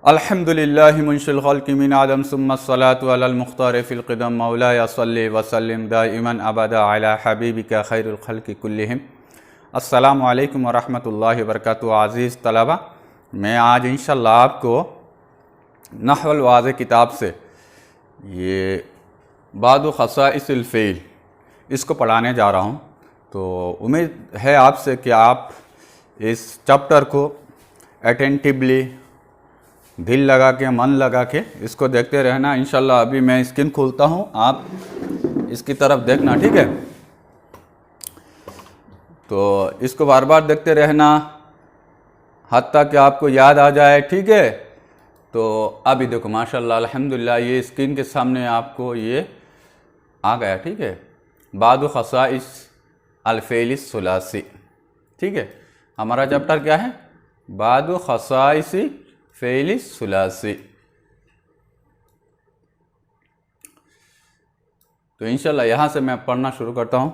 अल्हम्दुलिल्लाहि मुनशिल खल्क़ि मिन आदम सुम्मा अस्सलातु अलल मुख्तार फिल क़िदम मौलाया सल्लि व सल्लिम दाइमन अबदा अला हबीबिका खैरुल खल्क़ि कुल्लिहिम। अस्सलामु अलैकुम व रहमतुल्लाहि व बरकातुहू। अज़ीज़ तलबा, मैं आज इंशाअल्लाह आपको नहवुल वाज़िह किताब से ये बादु ख़साइसिल फ़ेल इसको पढ़ाने जा रहा हूँ। तो उम्मीद है आपसे कि आप इस चैप्टर को अटेंटिवली दिल लगा के मन लगा के इसको देखते रहना। इंशाल्लाह अभी मैं स्क्रीन खोलता हूँ, आप इसकी तरफ देखना, ठीक है। तो इसको बार बार देखते रहना हत्ता कि आपको याद आ जाए, ठीक है। तो अभी देखो माशाल्लाह अल्हम्दुलिल्लाह ये स्क्रीन के सामने आपको ये आ गया, ठीक है। बादु ख़साइस अल फ़ेल सुलासी, ठीक है। हमारा चैप्टर क्या है? बादु ख़साइस फ़ेल सुलासी। तो इंशाल्लाह यहाँ से मैं पढ़ना शुरू करता हूँ,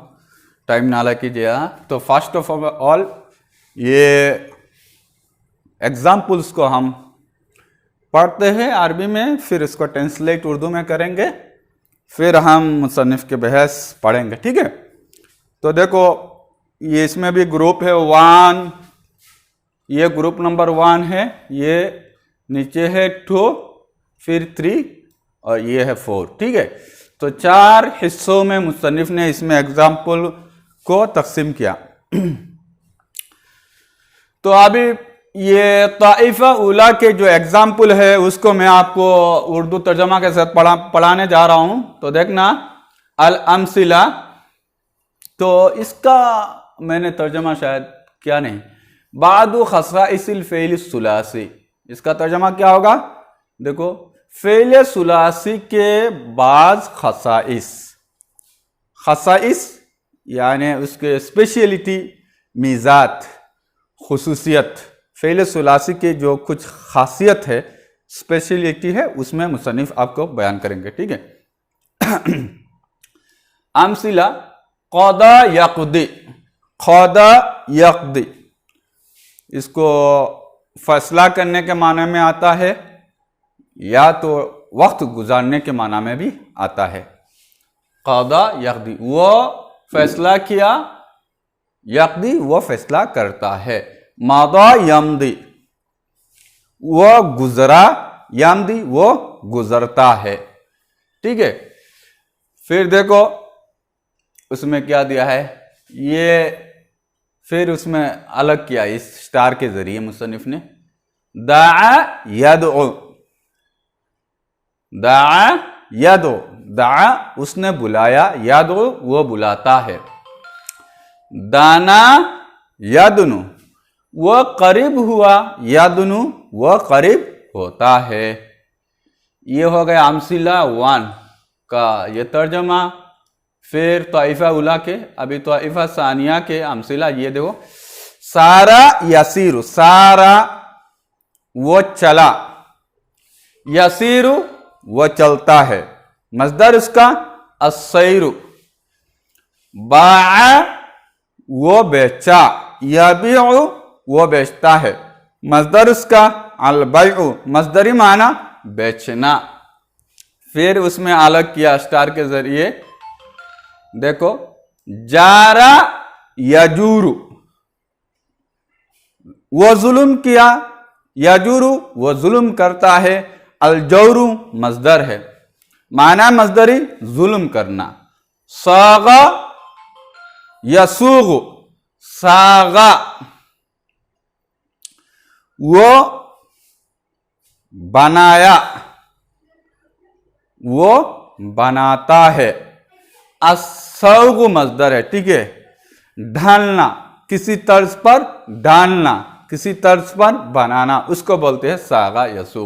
टाइम नाला कीजिएगा। तो फर्स्ट ऑफ ऑल ये एग्जाम्पल्स को हम पढ़ते हैं अरबी में, फिर इसको ट्रांसलेट उर्दू में करेंगे, फिर हम मुसन्निफ के बहस पढ़ेंगे, ठीक है। तो देखो ये इसमें भी ग्रुप है 1, ये ग्रुप नंबर 1 है, ये नीचे है 2, फिर 3 और ये है 4, ठीक है। तो 4 हिस्सों में मुसन्निफ ने इसमें एग्जाम्पल को तकसीम किया। तो अभी ये ताइफा उला के जो एग्जाम्पल है उसको मैं आपको उर्दू तर्जमा के साथ पढ़ाने जा रहा हूं। तो देखना अल अमसिला, तो इसका मैंने तर्जमा शायद क्या नहीं, बादु ख़साइसिल फ़ेल सुलासी, इसका तर्जमा क्या होगा? देखो, फ़ेल सुलासी के बाज़ ख़साइस, ख़साइस यानी उसके स्पेशलिटी, मिज़ात, खुसूसियत, फ़ेल सुलासी के जो कुछ खासियत है, स्पेशलिटी है, उसमें मुसन्निफ आपको बयान करेंगे, ठीक है। अमसिला क़दा यक़दी, क़दा यक़दी इसको फैसला करने के माने में आता है या तो वक्त गुजारने के माना में भी आता है। क़दा यक़दी, वो फैसला किया, यक़दी वो फैसला करता है। मादा यमदी, वो गुजरा, यमदी वो गुजरता है, ठीक है। फिर देखो उसमें क्या दिया है, ये फिर उसमें अलग किया इस स्टार के जरिए मुसन्निफ ने। दाआ यदउ, दाआ यदउ, दाआ उसने बुलाया, यदउ वो बुलाता है। दाना यदनु वो करीब हुआ, यदनु वो करीब होता है। ये हो गया अमसिला 1 का ये तर्जमा। फिर ताइफा उला के, अभी ताइफा सानिया के अमसिला ये देखो, सारा यसीरु, सारा वो चला, यसीरु वो चलता है, मजदर उसका अस्सैरु। बाआ वो बेचा, यबीउ वो बेचता है, मजदर उसका अलबैउ, मजदरी माना बेचना। फिर उसमें अलग किया स्टार के जरिए, देखो जारा यजूरु वो जुल्म किया, यजूरु वो जुल्म करता है, अलजौरु मजदर है, माना मजदरी जुल्म करना। सागा यसूगु, सागा वो बनाया, वो बनाता है। असौगु मजदर है, ठीक है। ढालना, किसी तर्ज पर ढालना, किसी तर्ज पर बनाना, उसको बोलते हैं सागा यसू।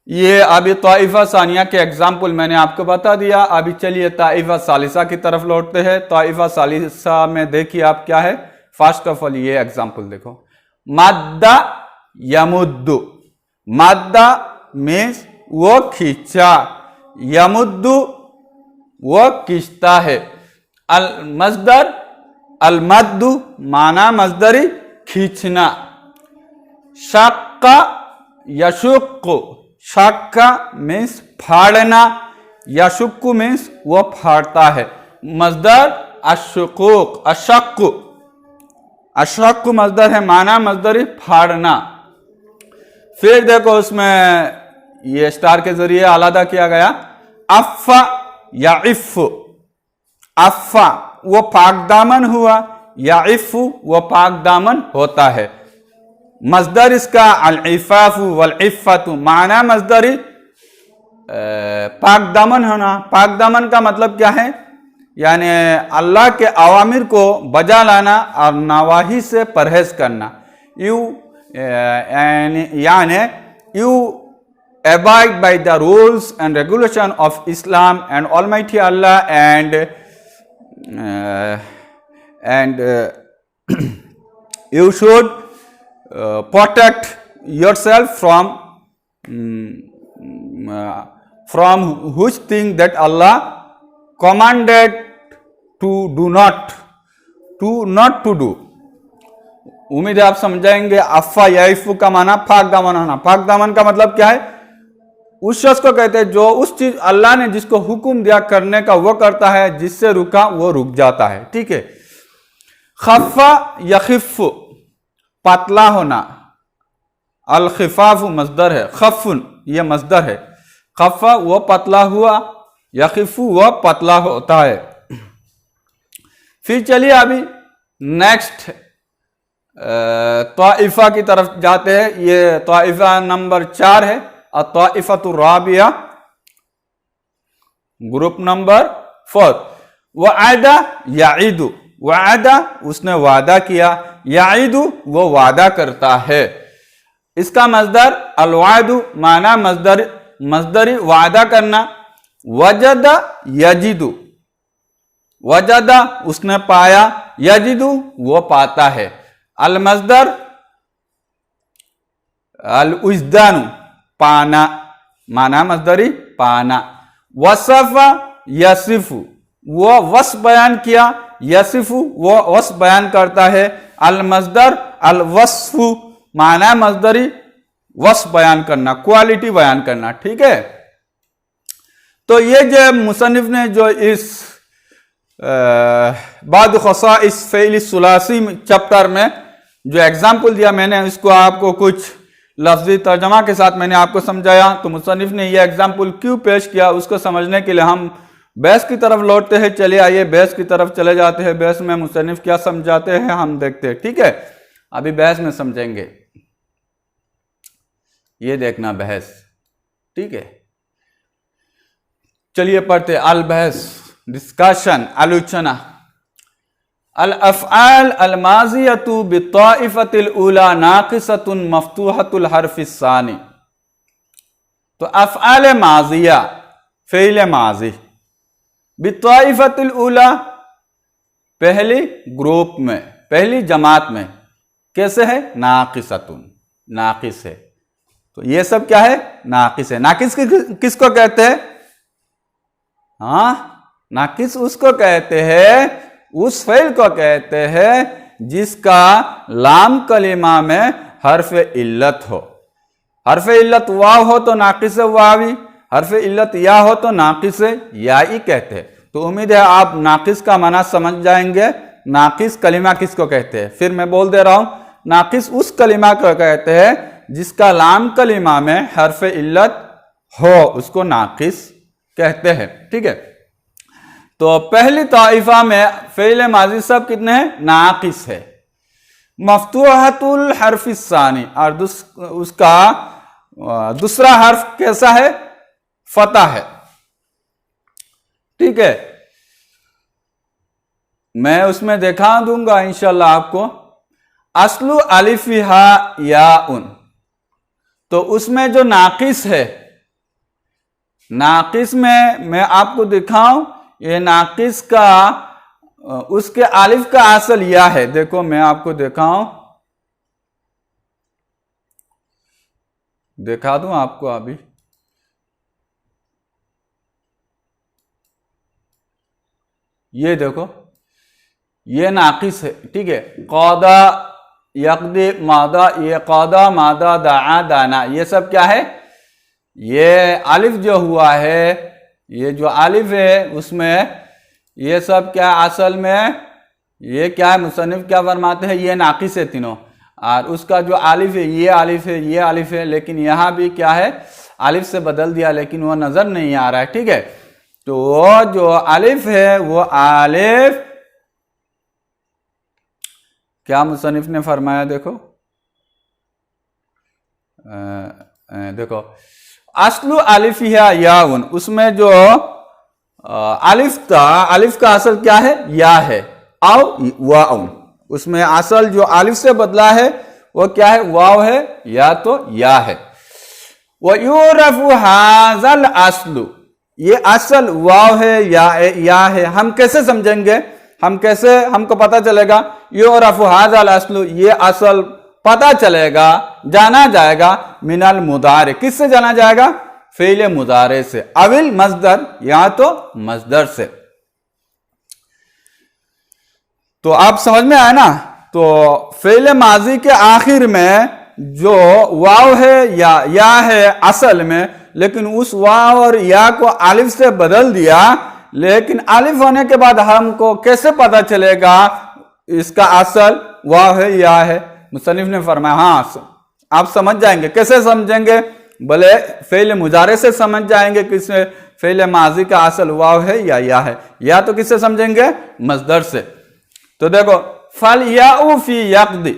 ये अभी ताइफा सानिया के एग्जाम्पल मैंने आपको बता दिया। अभी चलिए ताइफा सालिसा की तरफ लौटते हैं। ताइफा सालिसा में देखिए आप क्या है। फर्स्ट ऑफ ऑल ये एग्जाम्पल देखो, मद्दा यमुद्दु, मद्दा मीन्स वो खींचा, यमुद्दु वो खींचता है। अल मजदर अल मद्दु माना मजदरी खींचना। शक्का यशुक्कु, शक्का मीन्स फाड़ना, यशुक्कु मीन्स वो फाड़ता है। मजदर अशुकूक, अशक्कु, अशक्कु मजदर है, माना मजदरी फाड़ना। फिर देखो उसमें ये स्टार के जरिए आलादा किया गया, अफ़ा या इफ़, अफ़ा वो पाकदामन हुआ, या इफ़ वो पाकदामन होता है। मजदर इसका अल-इफ़ाफ़ु वल-इफ़्फ़तु, माना मजदरी पाकदामन होना। पाकदामन का मतलब क्या है? यानी अल्लाह के अवामिर को बजा लाना और नवाही से परहेज करना। यू यानी you abide by the rules and regulation of Islam and Almighty Allah, and you should protect yourself from which thing that Allah commanded to do not to do। उम्मीद है आप समझाएंगे। अफ़ा याइफू का माना फाक दामन होना। फाक दामन का मतलब क्या है? उस शख्स को कहते हैं जो उस चीज अल्लाह ने जिसको हुक्म दिया करने का वो करता है, जिससे रुका वो रुक जाता है। ठीक है। खफ़ा यखिफ़ु, पतला होना। अल खिफ़ाफ़ु मजदर है, खफ़ुन ये मजदर है। खफ़ा वो पतला हुआ, यखिफ़ु वो पतला होता है। फिर चलिए अभी नेक्स्ट ताइफा की तरफ जाते हैं। ये ताइफा नंबर 4 है, अत्ताइफतुर राबिया, ग्रुप नंबर 4। वअदा याइदु, वअदा उसने वादा किया, याइदु वो वादा करता है। इसका मजदर अलवादु, माना मजदरी वादा करना। वजदा यजिदु, वजदा उसने पाया, यजिदु वो पाता है। अल मजदर अल उज्दानु, पाना, माना मजदरी पाना। वसफा यसिफु वो वस बयान किया, यसिफु वो वस बयान करता है। अल मजदर अल वस्फु, माना मजदरी वस बयान करना, क्वालिटी बयान करना। ठीक है। तो ये जो मुसन्निफ ने जो इस बाद खसाइस फ़ेल सुलासी चैप्टर में जो एग्जाम्पल दिया, मैंने इसको आपको कुछ लफ्जी तर्जमा के साथ मैंने आपको समझाया। तो मुसन्निफ ने यह एग्जाम्पल क्यों पेश किया, उसको समझने के लिए हम बहस की तरफ लौटते हैं। चलिए आइए बहस की तरफ चले जाते हैं। बहस में मुसन्निफ क्या समझाते हैं हम देखते हैं। ठीक है, अभी बहस में समझेंगे, ये देखना बहस। ठीक है, चलिए पढ़ते। अल बहस, डिस्कशन, आलोचना। अल अफ़आल अल माज़ियतु बित्ताइफ़तिल ऊला नाक़िसतुन मफ़्तूहतुल हर्फ़िस सानी। तो अफ़आल माज़िया, फ़ेल माज़ी, बित्ताइफ़तिल ऊला पहली ग्रुप में, पहली जमात में, कैसे है? नाक़िसतुन, नाक़िस है। तो ये सब क्या है? नाक़िस है। नाक़िस किसको कहते हैं? हाँ, नाक़िस उसको कहते हैं, उस फ़ेल को कहते हैं जिसका लाम कलिमा में हर्फ इल्लत हो। हर्फ इल्लत वाव हो तो नाक़िस वावी, हर्फ इल्लत या हो तो नाक़िस याई कहते हैं। तो उम्मीद है आप नाक़िस का माना समझ जाएंगे। नाक़िस कलिमा किसको कहते हैं? फिर मैं बोल दे रहा हूं, नाक़िस उस कलिमा को कहते हैं जिसका लाम कलिमा में हर्फ इल्लत हो, उसको नाक़िस कहते हैं। ठीक है। तो पहली ताइफा में फ़ेल माज़ी सब कितने हैं? नाक़िस है। मफ़्तूहतुल हर्फ़िस सानी, और उसका दूसरा हर्फ कैसा है? फतह है। ठीक है, मैं उसमें दिखा दूंगा इंशाल्लाह आपको। अस्लु अलिफ़िहा याउन, तो उसमें जो नाक़िस है, नाक़िस में मैं आपको दिखाऊं, ये नाक़िस का उसके आलिफ का असल या है। देखो मैं आपको दिखाऊं, दिखा दूं आपको अभी। ये देखो, ये नाक़िस है। ठीक है, क़ौदा यक़दी, मादा, ये कौदा, मादा, दाआ, दाना, ये सब क्या है? ये अलिफ जो हुआ है, ये जो अलिफ है उसमें ये सब क्या असल में ये क्या है? मुसन्निफ क्या फरमाते हैं? ये नाकिस है तीनों, और उसका जो अलिफ है ये अलिफ है, ये अलिफ है, लेकिन यहाँ भी क्या है? अलिफ से बदल दिया, लेकिन वो नजर नहीं आ रहा है। ठीक है, तो वो जो अलिफ है वो अलिफ क्या मुसन्निफ ने फरमाया? देखो देखो, अस्लु अलिफ याउन, उसमें जो अलिफ था, अलिफ का असल क्या है? या है, औ वाउन, उसमें असल जो अलिफ से बदला है वो क्या है? वाव है या तो या है। व युरफु हाज़ल अस्लु, ये असल वाव है या है, हम कैसे समझेंगे? हमको पता चलेगा? युरफु हाज़ल अस्लु, ये असल पता चलेगा, जाना जाएगा, मिनल मुदारे, किससे जाना जाएगा? फ़ेल मुदारे से, अविल मस्दर, या तो मस्दर से। तो आप समझ में आया ना? तो फ़ेल माजी के आखिर में जो वाव है या है असल में, लेकिन उस वाव और या को अलिफ से बदल दिया, लेकिन अलिफ होने के बाद हमको कैसे पता चलेगा इसका असल वाव है या है? मुसन्निफ ने फरमाया हाँ, आप समझ जाएंगे। कैसे समझेंगे? भले फ़ेल मुजारे से समझ जाएंगे किससे? फ़ेल माजी का असल वाव है या है, या तो किससे समझेंगे? मस्दर से। तो देखो, फल याउ फी यक़दी,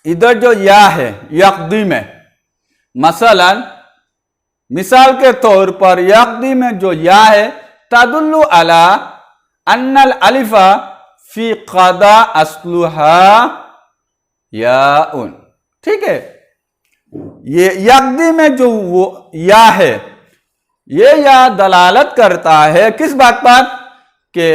इधर जो या है यक़दी में, मसलन मिसाल के तौर पर यक़दी में जो या है, तदुल्लु अला अन्नल अलिफा फी क़दा अस्लुहा याउन। ठीक है, ये यक़दी में जो वो या है, ये या दलालत करता है किस बात पर? कि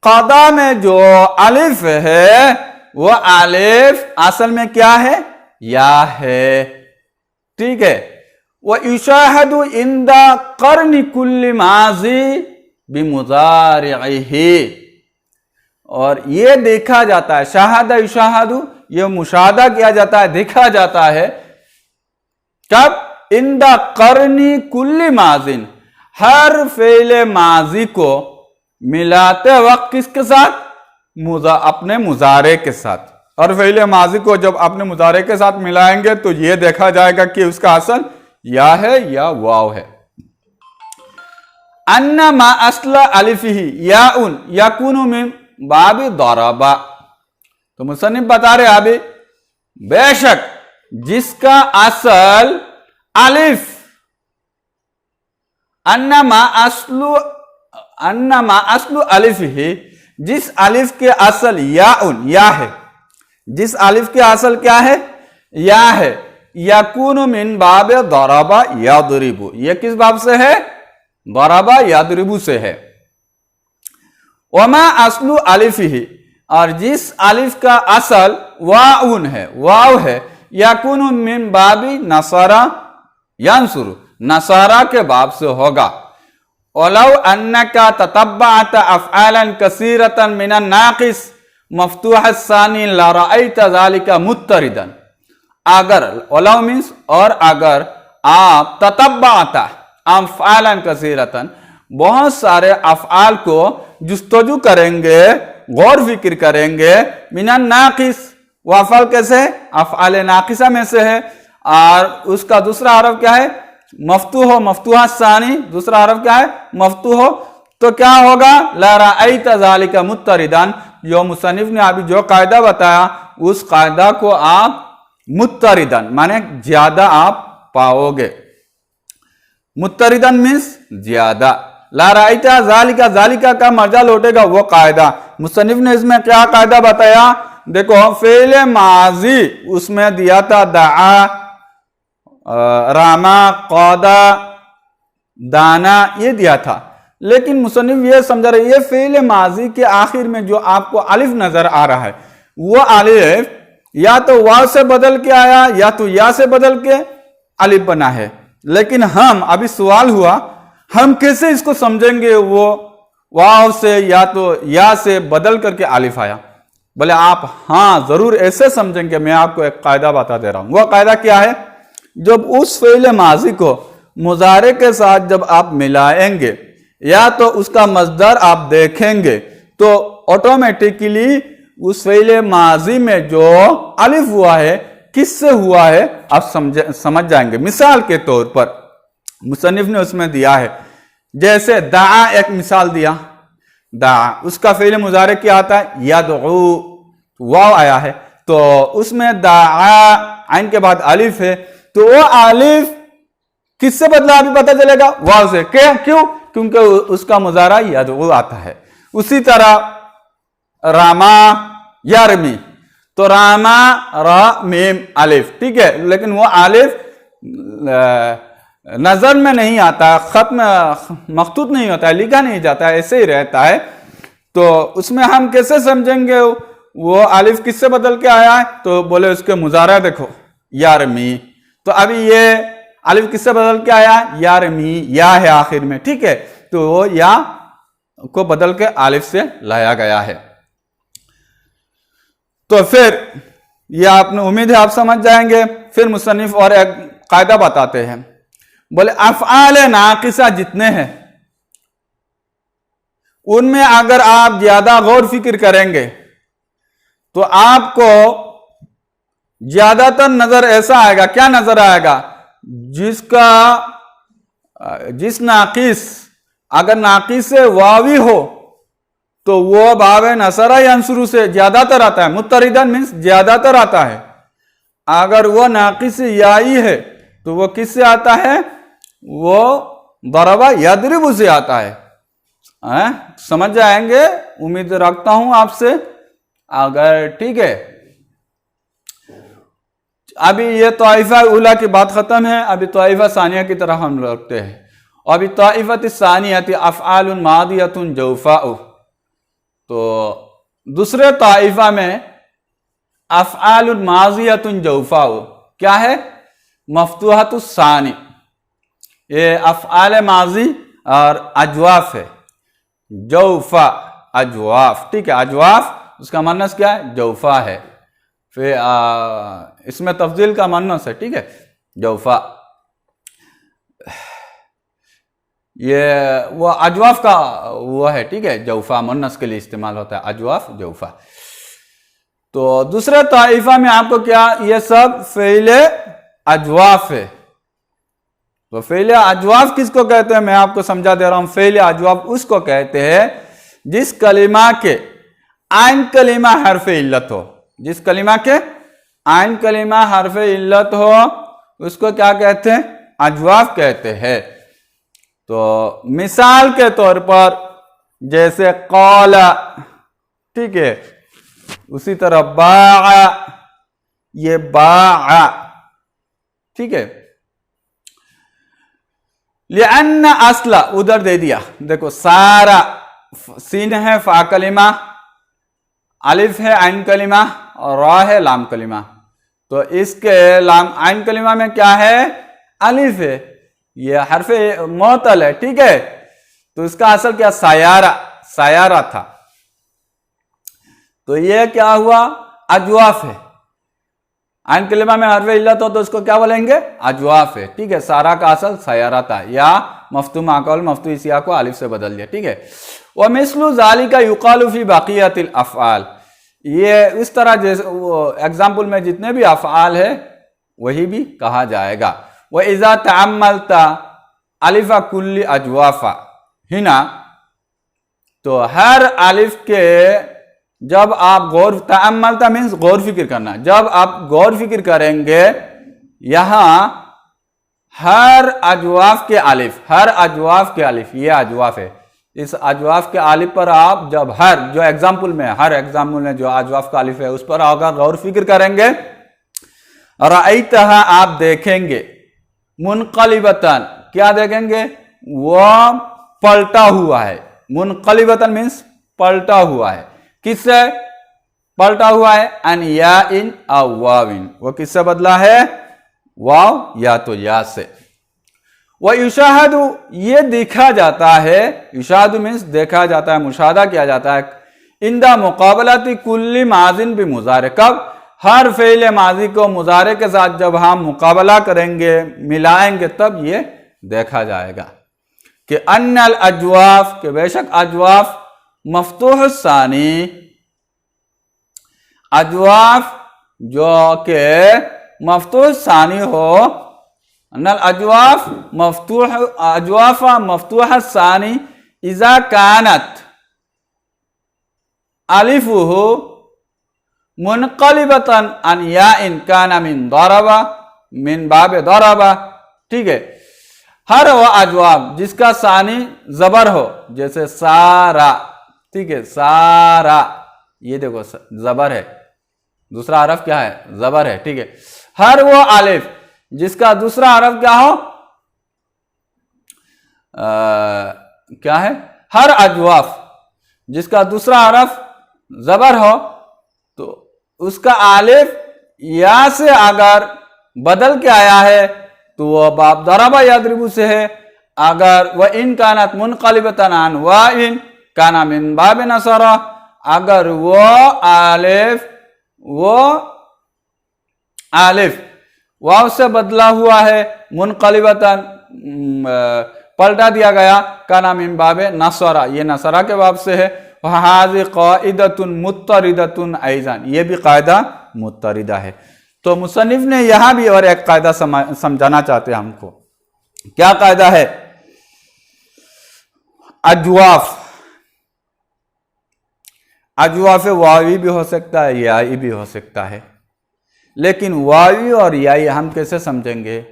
क़दा में जो अलिफ है वो अलिफ असल में क्या है? या है। ठीक है, वह युशाहदु इंदा क़र्नि कुल्ली माज़ी बिमुज़ारिही, और ये देखा जाता है, शाहदा युशाहदु, ये मुशाहदा किया जाता है, देखा जाता है कब? इंदा क़र्नि कुल्ली माज़िन, हर फ़ेल माजी को मिलाते वक्त किसके साथ? अपने मुजारे के साथ। और फ़ेल माजी को जब अपने मुजारे के साथ मिलाएंगे तो ये देखा जाएगा कि उसका असल या है या वाव है। अन्ना मा अस्ल अलिफिही याउन यकूनु मिन बाबी दरबा, तो मुसन्निफ बता रहे अभी, बेशक जिसका असल अलिफ, अन्ना मा अस्लु अलिफिही, जिस अलिफ के असल याउन या है, जिस अलिफ के असल क्या है? या है, यकूनु मिन बाब दरबा यदरिबु, ये किस बाब से है? दरबा यदरिबु से है। वमा अस्लु अलिफिही, और जिस अलिफ का असल वाउन है, वाव है, यकूनु मिन बाबी नसरा यंसुरु, नसारा के बाब से होगा। वलौ अन्नका ततब्बअत अफ़आलन कसीरतन मिनन नाक़िस मफ़तूह सानी लरअयत ज़ालिका मुत्तरिदन, अगर वलौ मीन्स और अगर आप ततब्बअत अफ़आलन कसीरतन, बहुत सारे अफ़आल को जुस्तजू करेंगे, गौर फिक्र करेंगे, मिनन नाक़िस, वो अफ़आल कैसे? अफ़आल नाक़िसा में से है, और उसका दूसरा हरफ क्या है? मफ्तूह हो, मफ्तूहा सानी, दूसरा हरफ क्या है? मफ्तूह हो, तो क्या होगा? लरअयत ज़ालिका मुत्तरिदन, जो मुसन्निफ ने अभी जो कायदा बताया उस कायदा को आप मुत्तरिदन माने ज्यादा आप पाओगे। मुत्तरिदन मीन्स ज्यादा। लरअयत ज़ालिका, ज़ालिका का मर्जा लौटेगा वो कायदा। मुसन्निफ ने इसमें क्या कायदा बताया? देखो, फ़ेल माजी उसमें दिया था दआ, रामा, कौदा, दाना, ये दिया था, लेकिन मुसन्निफ ये समझा रहे ये फ़ेल माजी के आखिर में जो आपको अलिफ नजर आ रहा है वो अलिफ या तो वाव से बदल के आया या तो या से बदल के अलिफ बना है। लेकिन हम अभी सवाल हुआ हम कैसे इसको समझेंगे वो वाव से या तो या से बदल करके अलिफ आया? बोले आप हाँ जरूर ऐसे समझेंगे, मैं आपको एक कायदा बता दे रहा हूं। वो कायदा क्या है? जब उस फ़ेल माजी को मुजारे के साथ जब आप मिलाएंगे या तो उसका मजदर आप देखेंगे तो ऑटोमेटिकली उस फ़ेल माजी में जो अलिफ हुआ है किससे हुआ है आप समझ जाएंगे। मिसाल के तौर पर मुसन्निफ ने उसमें दिया है, जैसे दा, एक मिसाल दिया, दा उसका फ़ेल मुजारे क्या आता है? यदउ, वाव आया है तो उसमें दा आइन के बाद अलिफ है, तो वो अलिफ किससे बदला अभी पता चलेगा? वाव से। क्यों? क्योंकि उसका मुजारा यदउ आता है। उसी तरह रामा यरमी, तो रामा रा मीम अलिफ, ठीक है, लेकिन वो अलिफ नजर में नहीं आता, खत में मखतूत नहीं होता है, लिखा नहीं जाता है, ऐसे ही रहता है। तो उसमें हम कैसे समझेंगे वो अलिफ किससे बदल के आया है? तो बोले उसके मुजारा देखो यारमी, तो अभी ये अलिफ किससे बदल के आया है? यारमी, या है आखिर में, ठीक है, तो वो या को बदल के अलिफ से लाया गया है। तो फिर ये आपने उम्मीद है आप समझ जाएंगे। फिर मुसन्निफ और एक कायदा बताते हैं, बोले अफ़आल नाक़िसा जितने हैं उनमें अगर आप ज्यादा गौर फिक्र करेंगे तो आपको ज्यादातर नजर ऐसा आएगा, क्या नजर आएगा? जिस नाकिस, अगर नाकिस से वावी हो तो वो बावे नसरा यंसुरु से ज्यादातर आता है, मुत्तरिदन मीन्स ज्यादातर आता है। अगर वो नाकिस याई है तो वो किससे आता है? वो दरबा यदरिबु से आता है। समझ जाएंगे, उम्मीद रखता हूं आपसे। अगर ठीक है, अभी ये तौइफा उला की बात खत्म है, अभी तौइफा सानिया की तरफ हम रखते हैं। अभी तौइफत सानियत अफ़आलुन मादियतुन जौफ़ाउ, तो दूसरे तौइफा में अफ़आलुन माज़ियतुन जौफ़ाउ क्या है? मफ्तूहतुस सानी, ये अफ़आल माजी और अजवाफ है। जौफ़ा अजवाफ, ठीक है, अजवाफ उसका मन्नस क्या है? जौफ़ा है। फिर इसमें तफजील का मन्नस है, ठीक है, जौफ़ा। ये वो अजवाफ का वो है, ठीक है, जौफ़ा मुन्नस के लिए इस्तेमाल होता है, अजवाफ जौफ़ा। तो दूसरे ताइफा में आपको क्या, ये सब फ़ेल अजवाफ है। तो फ़ेल अजवाफ किसको कहते हैं? मैं आपको समझा दे रहा हूं। फ़ेल अजवाफ उसको कहते हैं जिस कलिमा के आइन कलिमा हरफ इल्लत हो, जिस कलिमा के आइन कलिमा हरफ इल्लत हो उसको क्या कहते हैं? अजवाफ कहते हैं। तो मिसाल के तौर पर जैसे कौला, ठीक है, उसी तरह बा, ये बा, ठीक है। लिअन्न असला उधर दे दिया, देखो सारा सीन है फा कलिमा, अलिफ है आइन कलिमा और रा है लाम कलिमा। तो इसके लाम आइन कलिमा में क्या है? अलिफ है, ये हरफ मोतल है, ठीक है। तो इसका असल क्या? सायारा, सायारा था। तो ये क्या हुआ? अजवाफ है। आइन कलिमा में हरफ इल्लत हो तो उसको क्या बोलेंगे? अजवाफ है, ठीक है। सारा का असल सायारा था, या मफ्तू माकौल मफ्तू इसिया को अलिफ से बदल दिया, ठीक है। व मिस्लु ज़ालिका युक़ालु फी बक़ियतिल अफ़आल, ये इस तरह जैसे एग्जाम्पल में जितने भी अफ़आल है वही भी कहा जाएगा। व इज़ा तअम्मलता अलिफ़ा कुल्ली अजवाफ़ा हिना, तो हर अलिफ के जब आप गौर, तअम्मलता मीन्स गौर फिक्र करना, जब आप गौर फिक्र करेंगे यहां हर अजवाफ के अलिफ, हर अजवाफ के अलिफ, ये अजवाफ है, इस अजवाफ के अलिफ पर आप जब हर, जो एग्जाम्पल में, हर एग्जाम्पल में जो अजवाफ का अलिफ है उस पर अगर गौर फिक्र करेंगे, रअयतहा आप देखेंगे, मुनक़लिबतन क्या देखेंगे? वह पलटा हुआ है। मुनक़लिबतन मीन्स पलटा हुआ है। किससे पलटा हुआ है? अन या इन और वाविन, वो किससे बदला है? वाव या तो या से। वह युशाहदु, ये देखा जाता है, युशाहदु मीन्स देखा जाता है, मुशाहदा किया जाता है, इंदा मुकाबलाती कुल्ली माजिन भी मुजारे, कब? हर फेल माजी को मुजारे के साथ जब हम मुकाबला करेंगे, मिलाएंगे, तब ये देखा जाएगा कि अन्नल अजवाफ, के बेशक अजवाफ मफ्तूह सानी, अजवाफ जो के मफ्तूह सानी हो, अन्नल अजवाफ मफ्तूह, अजवाफा मफ्तूह सानी इजा कानत अलिफुहु मुनक़लिबतन अन याइन काना मिन दरबा मिन बाबे दरबा। ठीक है, हर वो अजवाब जिसका सानी जबर हो, जैसे सारा, ठीक है, सारा, ये देखो जबर है, दूसरा हरफ क्या है? जबर है। ठीक है, हर वो अलिफ जिसका दूसरा हरफ क्या हो, क्या है? हर अजवाफ जिसका दूसरा हरफ जबर हो, तो उसका आलिफ या से अगर बदल के आया है तो वह बाब दरबा यदरिबु से है। अगर वह इन कानत मुनक़लिबतन अन व इन काना मिन बाब नसरा, अगर वो आलिफ वाव से बदला हुआ है, मुनक़लिबतन पलटा दिया गया, काना मिन बाब नसरा, ये नसरा के बाब से है। हाज़ि क़ाइदतुन मुत्तरिदतुन ऐज़ान, ये भी कायदा मुत्तरिदा है। तो मुसन्निफ ने यहां भी और एक कायदा समझाना चाहते हैं हमको। क्या कायदा है? अजवाफ, अजवाफ वावी भी हो सकता है, याई भी हो सकता है, लेकिन वावी और याई हम कैसे समझेंगे?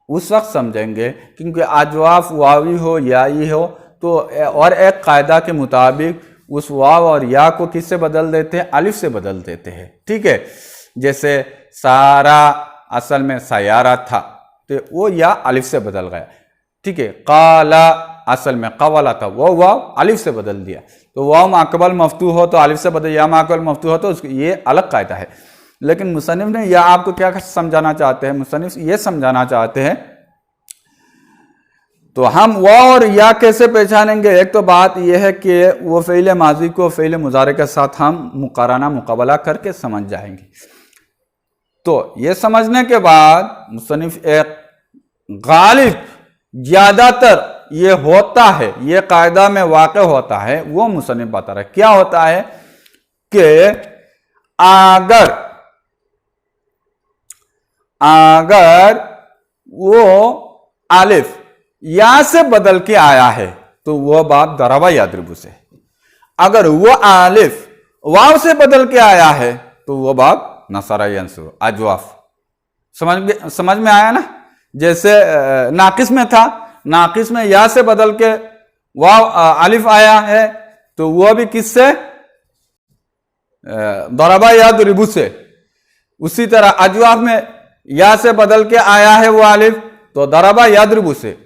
उस वक्त समझेंगे क्योंकि अजवाफ वावी हो याई हो तो और एक कायदा के मुताबिक उस वाव और या को किससे बदल देते हैं? अलिफ से बदल देते हैं। ठीक है, जैसे सारा असल में सयारा था, तो वो या अलिफ से बदल गया। ठीक है, काला असल में कवाला था, वो वाव अलिफ से बदल दिया, तो वाव माकबल मफ्तू हो तो अलिफ से बदल, या माकबल मफ्तू हो तो उसको, ये अलग कायदा है। लेकिन मुसन्निफ ने यह आपको क्या समझाना चाहते हैं? मुसन्निफ ये समझाना चाहते हैं, तो हम वाव और या कैसे पहचानेंगे? एक तो बात यह है कि वो फ़ेल माजी को फ़ेल मुजारे के साथ हम मुकाराना मुकाबला करके समझ जाएंगे। तो ये समझने के बाद मुसन्निफ एक गालिब ज़्यादातर ये होता है, ये कायदा में वाक़ होता है, वो मुसन्निफ बता रहा है। क्या होता है कि अगर वो आलिफ या से बदल के आया है तो वह बाब दरबा यदरिबु से, अगर वो आलिफ वाव से बदल के आया है तो वह बाब नसरा यंसुर, अजवाफ। समझ में आया ना? जैसे नाकिस में था, नाकिस में या से बदल के वाव अलिफ आया है तो वह भी किससे? दरबा यदरिबु से। उसी तरह अजवाफ में या से बदल के आया है वो अलिफ तो दरबा यदरिबु से,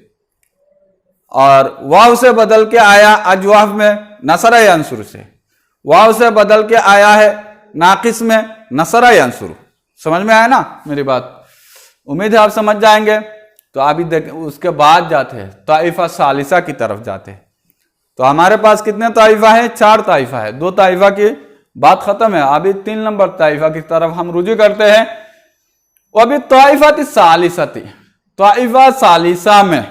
और वाव से बदल के आया अजवाफ में नसरा यंसुर से, वाव से बदल के आया है नाकिस में नसरा यंसुर। समझ में आया ना मेरी बात? उम्मीद है आप समझ जाएंगे। तो अभी देख, उसके बाद जाते हैं ताइफा सालिसा की तरफ जाते हैं। तो हमारे पास कितने ताइफा है? 4 ताइफा है। 2 ताइफा की बात खत्म है, अभी 3 नंबर ताइफा की तरफ हम रुजू करते हैं। अभी ताइफा सालिसती, ताइफा सालिसा में,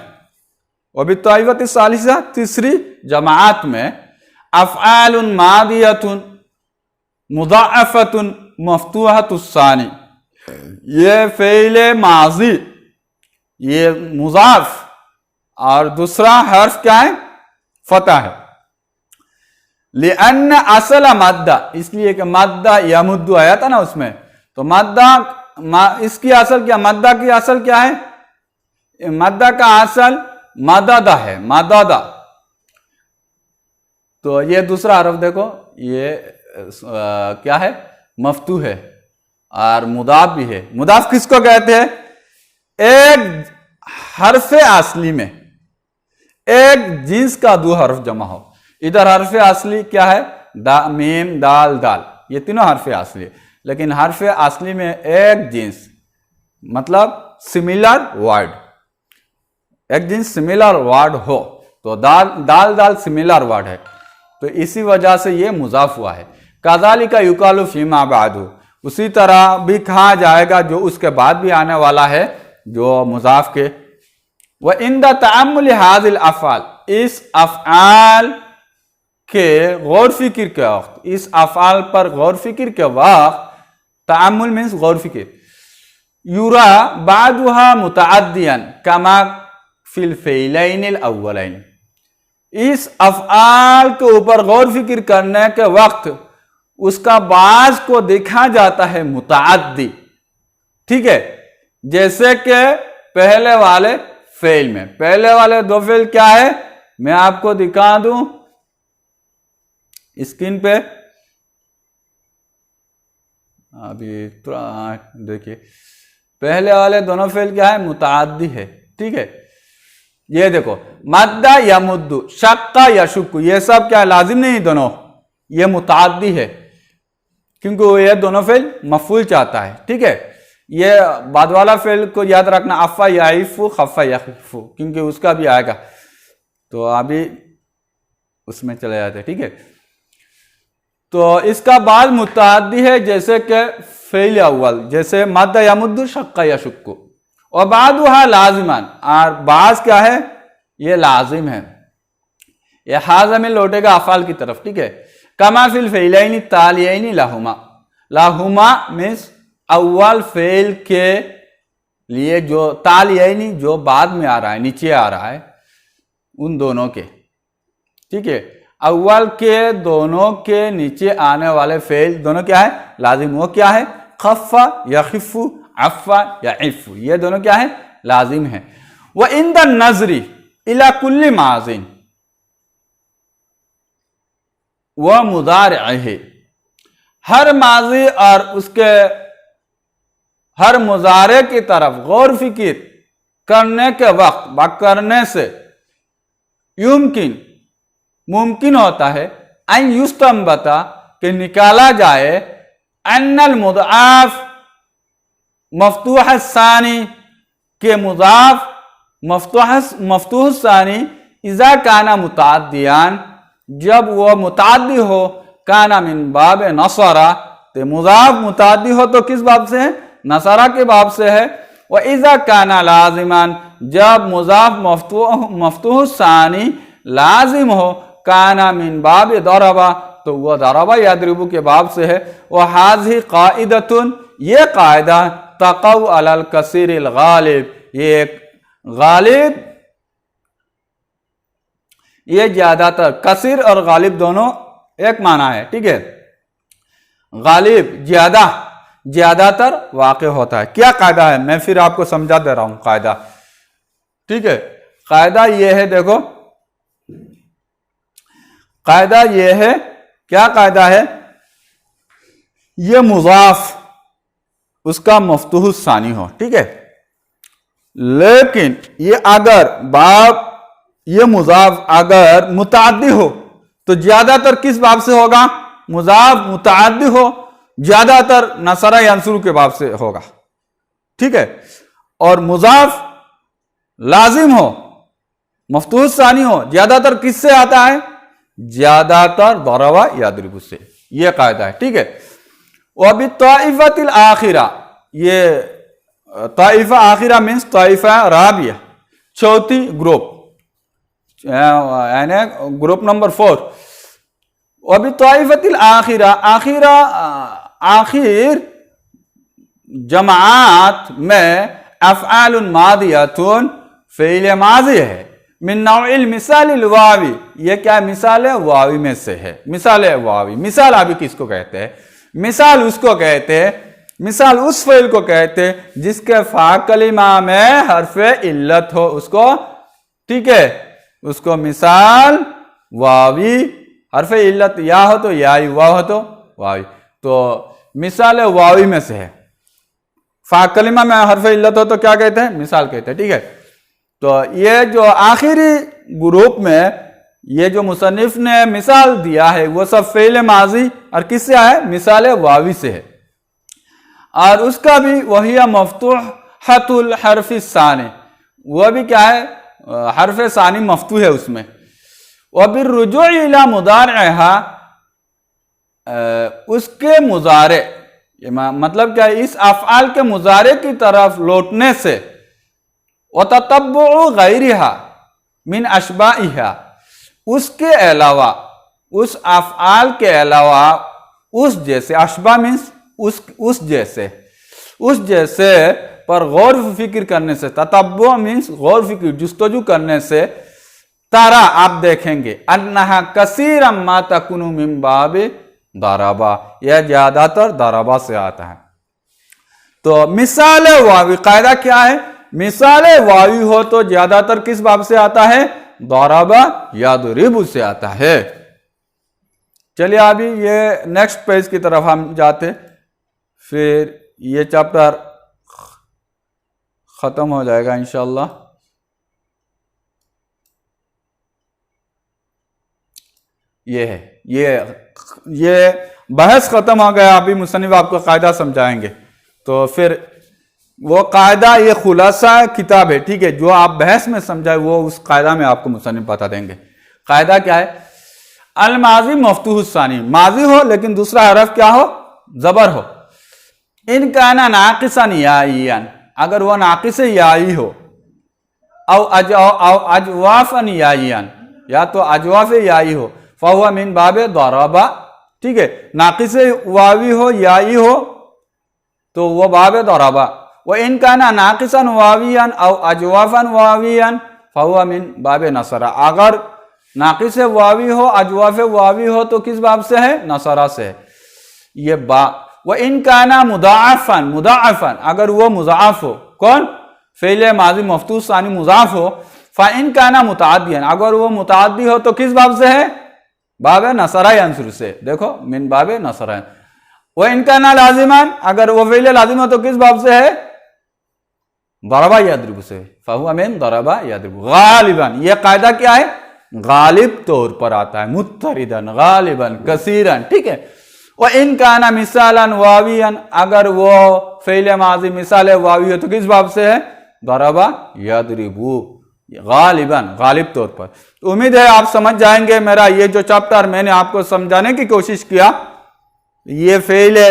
अभी ताइफा सालिसा तीसरी जमात में अफ़आलुन मादियतुन मुदाअफ़तुन मफ्तूहतुस्सानी, ये फ़ेल माजी, ये मुज़ाफ, और दूसरा हर्फ क्या है? फतह है। लिअन्न असल मद्दा, इसलिए कि मद्दा यमुद्दु आया था ना उसमें, तो मद्दा इसकी असल क्या? मद्दा की असल क्या है? मद्दा का असल मददा है, मददा। तो ये दूसरा हरफ देखो, ये क्या है? मफ्तू है, और मुदाफ भी है। मुदाफ किसको कहते हैं? एक हरफ असली में एक जिन्स का 2 हरफ जमा हो। इधर हरफ असली क्या है? मीम दाल दाल, ये तीनों हरफ असली है। लेकिन हरफ असली में एक जिन्स मतलब सिमिलर वर्ड, एक जिन्स सिमिलर वर्ड हो, तो दाल दाल दाल सिमिलर वर्ड है। तो इसी वजह से ये मुजाफ हुआ है। काज़ालिका युकालु फीमा बादु, उसी तरह भी कहा जाएगा जो उसके बाद भी आने वाला है जो मुजाफ के। व इंदा तअम्मुल हाज़िल अफ़आल, इस अफ़आल के गौर फिक्र के वक्त, इस अफ़आल पर गौर फिक्र के वक्त, तअम्मुल मीन्स गौर फिक्र, युरा बादुहा मुतअद्दियन कमा फिल फ़इलैनिल अव्वलैन, इस अफ़आल के ऊपर गौर फिक्र करने के वक्त उसका बाज को देखा जाता है मुतअद्दी, ठीक है। जैसे कि पहले वाले फेल में, पहले वाले दो फेल क्या है मैं आपको दिखा दूं स्क्रीन पे, अभी देखिए पहले वाले दोनों फेल क्या है, मुतअद्दी है, ठीक है। ये देखो मद्दा या मुद्दू, शक्का या शुक्कू, ये सब क्या लाजिम नहीं, दोनों ये मुतअद्दी है क्योंकि ये दोनों फेल मफूल चाहता है, ठीक है। ये बाद वाला फेल को याद रखना, अफ़ा याइफु खफ़ा यखिफु, क्योंकि उसका भी आएगा, तो अभी उसमें चले जाते हैं, ठीक है। तो इसका बाद मुतअद्दी है जैसे कि फेल अव्वल, जैसे मद्दा या मुद्दू शक्का या शुक्कू, और बादुहा लाजिमान, और बाज क्या है ये लाजिम है, ये हाज़ा में लौटेगा अफ़ाल की तरफ, ठीक है। कमा फिल फ़इलैनि तालियैनि लहुमा, लहुमा मीन्स अव्वल फेल के लिए जो तालियैनि जो बाद में आ रहा है, नीचे आ रहा है, उन दोनों के, ठीक है। अव्वल के दोनों के नीचे आने वाले फेल दोनों क्या है लाजिम, वो क्या है खफ़ा यखिफु अफ़ा यइफु, ये दोनों क्या है लाजिम है। व इंद नजरी इला कुल्ली माजिन व मुदारिअहि, हर माजी और उसके हर मुजारे की तरफ गौर फिक्र करने के वक्त, बात करने से मुमकिन होता है अन युस्तंबता कि निकाला जाए अन्नल मुदाफ मफ्तूह सानी के मुजाफ मफ्तूह सानी इज़ा काना मुतअद्दियान, जब वह मुतअद्दी हो, काना मिन बाब नसरा, तो मुजाफ मुतअद्दी हो तो किस बाब से है नसरा के बाब से है। व इज़ा काना लाजिमान, जब मुजाफ मफ्तूह सानी लाजिम हो, काना मिन बाब दरबा, तो वह दरबा यदरिबु के बाब से है। वह हाज़ी काइदतुन, ये कायदा तक़उ अलल कसीरिल गालिब, ये गालिब, ये ज्यादातर, कसीर और गालिब दोनों एक माना है, ठीक है। गालिब ज्यादातर वाक़े होता है। क्या कायदा है मैं फिर आपको समझा दे रहा हूं कायदा, ठीक है। कायदा ये है, देखो कायदा ये है, क्या कायदा है, ये मुजाफ उसका मफ्तूह सानी हो, ठीक है। लेकिन ये अगर बाब, ये मुजाफ अगर मुतअद्दी हो तो ज्यादातर किस बाब से होगा, मुजाफ मुतअद्दी हो ज्यादातर नसरा यंसुरु के बाब से होगा, ठीक है। और मुजाफ लाजिम हो, मफ्तूह सानी हो, ज्यादातर किससे आता है, ज्यादातर दरवा यदरिबु से, यह कायदा है, ठीक है। वह भी ताइफतिल आखिरा, ये ताइफा आखिरा मीन्स ताइफा राबिया, चौथी ग्रुप, यानी ग्रुप नंबर 4। वह भी ताइफतिल आखिरा, आखिर जमात में अफ़आलुन मादियतुन फ़इल माज़ी है, मिन नौइल मिसालिल वावी, ये क्या मिसाल है वावी में से है, मिसाल है वावी। मिसाल अभी किसको कहते हैं, मिसाल उसको कहते हैं, मिसाल उस फ़इल को कहते हैं जिसके फा कलिमा में हर्फ़े इल्लत हो, उसको, ठीक है, उसको मिसाल वावी, हर्फ़े इल्लत या हो तो या, वाव हो तो वावी, तो मिसाल वावी में से है। फा कलिमा में हर्फ़े इल्लत हो तो क्या कहते हैं, मिसाल कहते हैं, ठीक है। तो ये जो आखिरी ग्रुप में ये जो मुसन्निफ ने मिसाल दिया है वो सब फ़ेल माजी और किससे आया, मिसाल वावी से है। और उसका भी वही मफ्तूहतुल हर्फ़ सानी, वह भी क्या है, हर्फ़ सानी मफ्तूह है उसमें। व बिर्रुजू इला मुदारिहा, उसके मुजारे, मतलब क्या, इस अफ़आल के मुजारे की तरफ लौटने से, व ततब्बु गैरिहा मिन अशबाइहा, उसके अलावा, उस अफ़आल के अलावा उस जैसे, अशबा मीन्स उस जैसे पर गौर फिक्र करने से, ततब्बु मीन्स गौर फिक्र, जुस्तजू करने से, तारा आप देखेंगे, अन्नहा कसीरम मा तकुनु मिन बाबे दरबा, यह ज्यादातर दरबा से आता है। तो मिसाल वावी, कायदा क्या है, मिसाल वावी हो तो ज्यादातर किस बाब से आता है, दरबा यदरिबु से आता है। चलिए अभी ये नेक्स्ट पेज की तरफ हम जाते, फिर ये चैप्टर खत्म हो जाएगा इंशाल्लाह। ये है, ये बहस खत्म हो गया। अभी मुसन्निफ आपको कायदा समझाएंगे, तो फिर वो कायदा, ये खुलासा किताब है, ठीक है, जो आप बहस में समझाए वो उस कायदा में आपको मुसन्निफ बता देंगे। कायदा क्या है, अल माजी मफ्तूह सानी, माजी हो लेकिन दूसरा हरफ क्या हो, जबर हो। इन काना नाकिसन याईयन, अगर वह नाकिस याई हो, अजवाफन याईयन, या तो अजवाफ याई हो, फहुवा मिन बाबे दरबा, ठीक है, नाकिस वावी हो याई हो तो वह बाबे दरबा। वह इन काना नाकिसन वावियन औ अजवाफन वावियन फहुवा मिन बाबे नसरा, अगर नाकिस वावी हो अजवाफ वावी हो तो किस बाब से है, नसरा से। ये बा, वह इन काना मुदाअफन, मुदाअफन अगर वो मुजाफ हो, कौन, फेले माजी मफ्तूह सानी मुजाफ हो, फा इन काना मुताअद्दियन, अगर वो मुताअद्दी हो तो किस बाब से है, बाबे नसरा अंसुर से, देखो मिन बाबे नसरा। वह इनका ना लाजिमान, अगर वो फेले लाजिम हो तो किस बाब से है, दरबा यदरिबु से, फहुवा मिन दरबा यदरिबु। गालिबन, ये कायदा क्या है, गालिब तौर पर आता है, मुत्तरिदन, गालिबन, कसीरन, ठीक है। वह इनका ना मिसालन वावियन, अगर वो फेले माजी मिसाल वावी हो तो किस बाब से है, दरबा यदरिबु, गालिबन, गालिब तौर पर। तो उम्मीद है आप समझ जाएंगे। मेरा ये जो चैप्टर मैंने आपको समझाने की कोशिश किया, ये फेले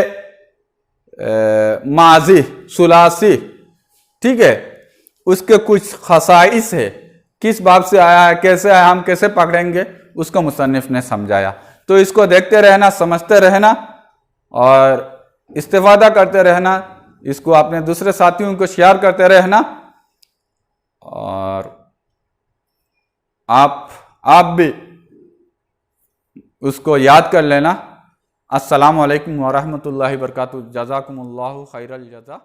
माजी सुलासी, ठीक है, उसके कुछ खसाइस है, किस बाब से आया है, कैसे आया, हम कैसे पकड़ेंगे, उसको मुसन्निफ ने समझाया। तो इसको देखते रहना, समझते रहना और इस्तेफादा करते रहना, इसको अपने दूसरे साथियों को शेयर करते रहना, और आप भी उसको याद कर लेना। अस्सलामु अलैकुम व रहमतुल्लाहि व बरकातुहू, जज़ाकुमुल्लाहु खैरल जज़ा।